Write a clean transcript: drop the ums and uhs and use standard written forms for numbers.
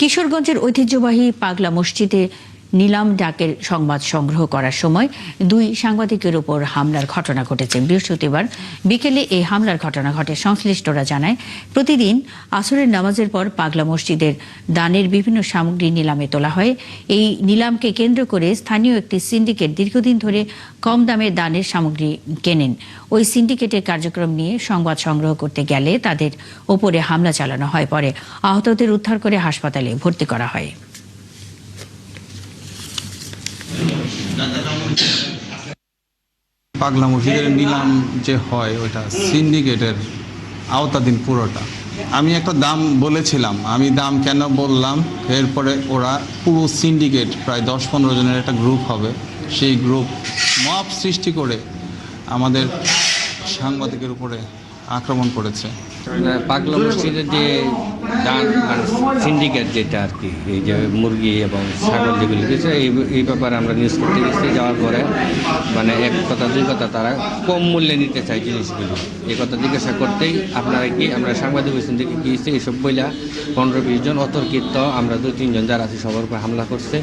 কিশোরগঞ্জের ঐতিহ্যবাহী পাগলা মসজিদে নিলাম ডাকের সংবাদ সংগ্রহ করার সময় দুই সাংবাদিকের উপর হামলার ঘটনা ঘটেছে। বৃহস্পতিবার বিকেলে এই হামলার ঘটনা ঘটে। সংশ্লিষ্টরা জানায়, প্রতিদিন আসরের নামাজের পর পাগলা মসজিদের দানের বিভিন্ন সামগ্রী নিলামে তোলা হয়। এই নিলামকে কেন্দ্র করে স্থানীয় একটি সিন্ডিকেট দীর্ঘদিন ধরে কম দামে দানের সামগ্রী কেনেন। ওই সিন্ডিকেটের কার্যক্রম নিয়ে সংবাদ সংগ্রহ করতে গেলে তাদের ওপরে হামলা চালানো হয়। পরে আহতদের উদ্ধার করে হাসপাতালে ভর্তি করা হয়। পাগলা মসজিদের নিলাম যে হয় ওইটা সিন্ডিকেটের আওতাধীন পুরোটা। আমি একটা দাম বলেছিলাম, আমি দাম কেন বললাম, এরপরে ওরা পুরো সিন্ডিকেট প্রায় 10-15 জনের একটা গ্রুপ হবে, সেই গ্রুপ মব সৃষ্টি করে আমাদের সাংবাদিকের উপরে আক্রমণ করেছে। পাগলা মসজিদের যে দান মানে সিন্ডিকেট যেটা আর কি, এই যে মুরগি এবং ছাগল যেগুলি দিয়েছে, এই ব্যাপারে আমরা নিউজ করতে গেছি। যাওয়ার পরে মানে এক কথা দুই কথা তারা কম মূল্যে নিতে চায় জিনিসগুলি। এই কথা জিজ্ঞাসা করতেই আপনারা কি, আমরা সাংবাদিক হয়েছেন দেখে গিয়েছি, এইসব বইলা 15-20 জন অতর্কিত আমরা 2-3 জন যারা আছি সবার উপর হামলা করছে।